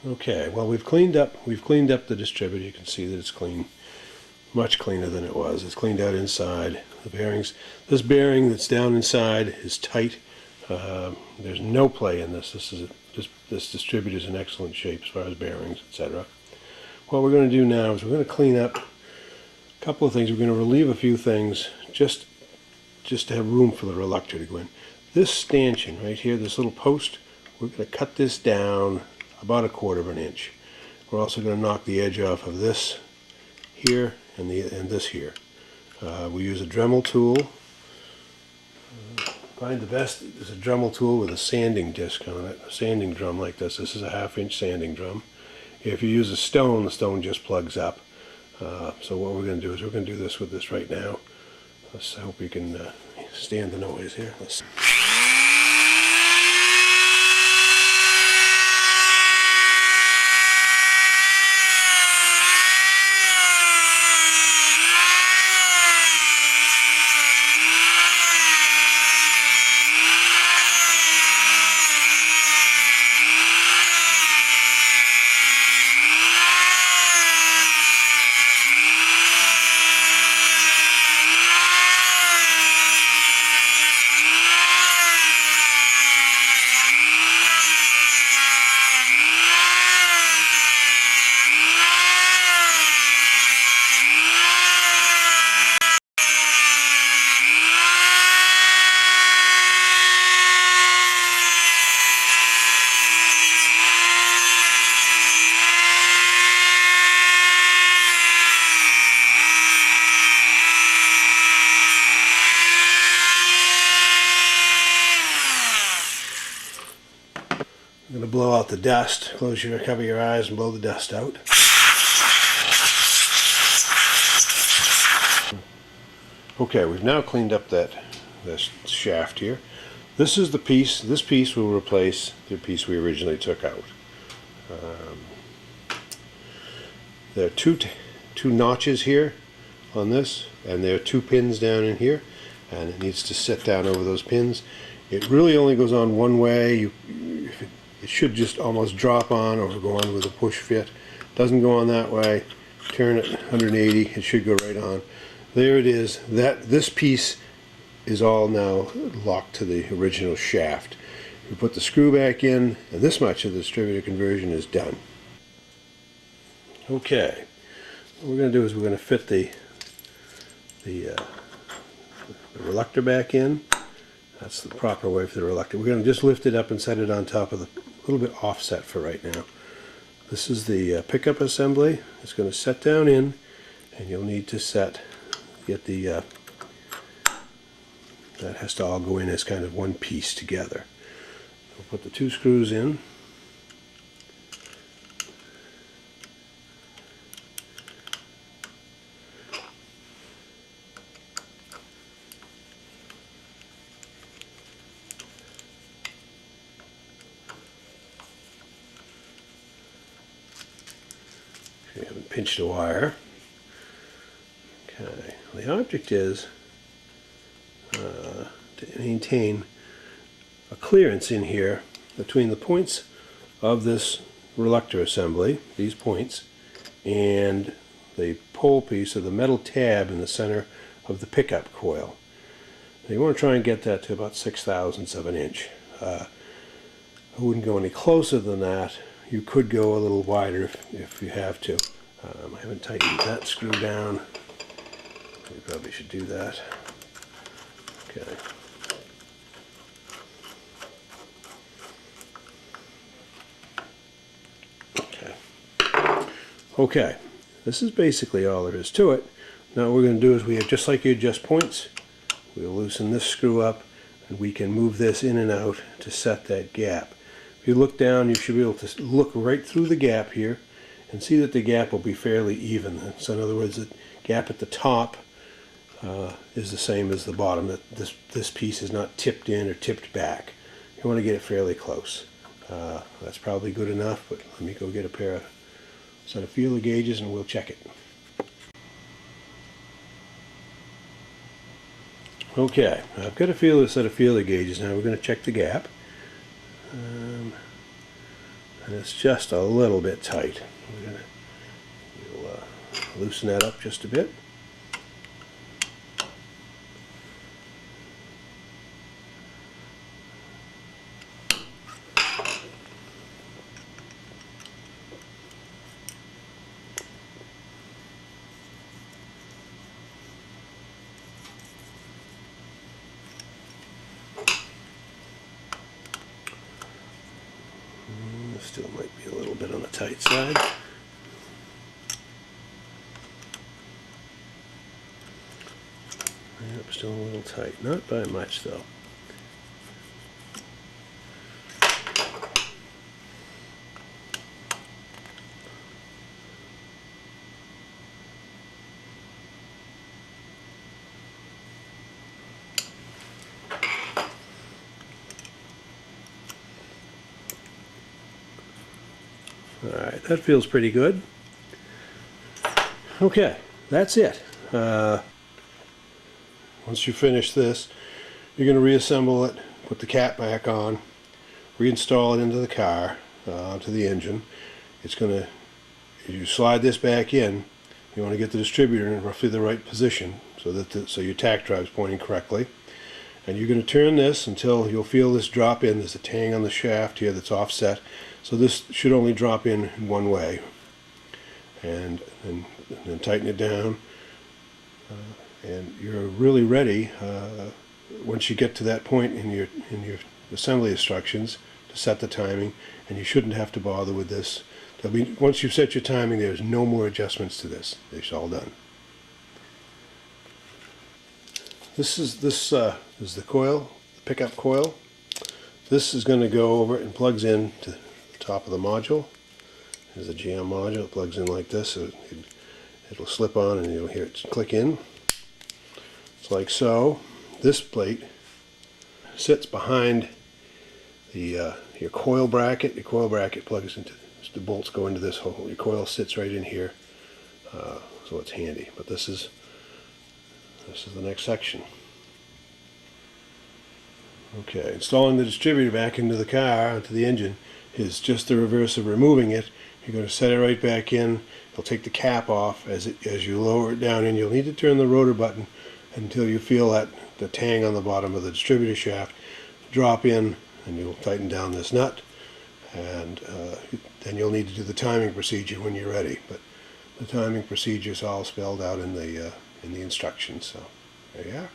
Okay, well we've cleaned up the distributor. You can see that it's clean, much cleaner than it was. It's cleaned out inside. The bearings, this bearing that's down inside is tight. There's no play in this. This distributor is in excellent shape as far as bearings, etc. What we're going to do now is we're going to clean up a couple of things. We're going to relieve a few things just to have room for the reluctor to go in. This stanchion right here, this little post, we're going to cut this down about 1/4 of an inch. We're also going to knock the edge off of this here and this here. We use a Dremel tool. Find the best is a Dremel tool with a sanding disc on it, a sanding drum like this. This is a 1/2 inch sanding drum. If you use a stone, the stone just plugs up. So what we're going to do is we're going to do this with this right now. I hope you can stand the noise here. Let's I'm going to blow out the dust. Cover your eyes and blow the dust out. Okay, we've now cleaned up this shaft here. This is the piece. This piece will replace the piece we originally took out. There are two notches here on this, and there are 2 pins down in here, and it needs to sit down over those pins. It really only goes on one way. It should just almost drop on or go on with a push fit. Doesn't go on that way. Turn it 180, it should go right on. There it is. This piece is all now locked to the original shaft. We put the screw back in, and this much of the distributor conversion is done. Okay, what we're going to do is we're going to fit the reluctor back in. That's the proper way for the reluctor. We're going to just lift it up and set it on top of the, a little bit offset for right now. This is the pickup assembly. It's going to set down in, and you'll need to get the, that has to all go in as kind of one piece together. We'll put the 2 screws in. You haven't pinched a wire. Okay, the object is to maintain a clearance in here between the points of this reluctor assembly, these points, and the pole piece of the metal tab in the center of the pickup coil. Now you want to try and get that to about 6/1000ths of an inch. I wouldn't go any closer than that. You could go a little wider if you have to. I haven't tightened that screw down. We probably should do that. Okay. Okay, this is basically all there is to it. Now what we're going to do is we have, just like you adjust points, we'll loosen this screw up, and we can move this in and out to set that gap. If you look down, you should be able to look right through the gap here and see that the gap will be fairly even. So in other words, the gap at the top is the same as the bottom. That this piece is not tipped in or tipped back. You want to get it fairly close. That's probably good enough, but let me go get a set of feeler gauges and we'll check it. Okay, I've got a set of feeler gauges now. We're going to check the gap. and it's just a little bit tight. We'll loosen that up just a bit. Still might be a little bit on the tight side. Yep, still a little tight. Not by much though. Alright, that feels pretty good. Okay, that's it. Once you finish this, you're going to reassemble it, put the cap back on, reinstall it into the car, onto the engine. It's going to, as you slide this back in, you want to get the distributor in roughly the right position so that so your tach drive is pointing correctly. And you're going to turn this until you'll feel this drop in. There's a tang on the shaft here that's offset, so this should only drop in one way. And then tighten it down, and you're really ready once you get to that point in your assembly instructions to set the timing. And you shouldn't have to bother with this. Once you've set your timing, there's no more adjustments to this. It's all done. This is the coil, the pickup coil. This is going to go over and plugs in to the top of the module. There's a GM module. It plugs in like this. So it'll slip on and you'll hear it click in. It's like so. This plate sits behind the your coil bracket. Your coil bracket plugs into, the bolts go into this hole. Your coil sits right in here, so it's handy. But this is the next section. Okay, installing the distributor back into the car, onto the engine, is just the reverse of removing it. You're going to set it right back in. You'll take the cap off as you lower it down, and you'll need to turn the rotor button until you feel that the tang on the bottom of the distributor shaft drop in, and you'll tighten down this nut, and then you'll need to do the timing procedure when you're ready. But the timing procedure is all spelled out in the instructions. So there you are.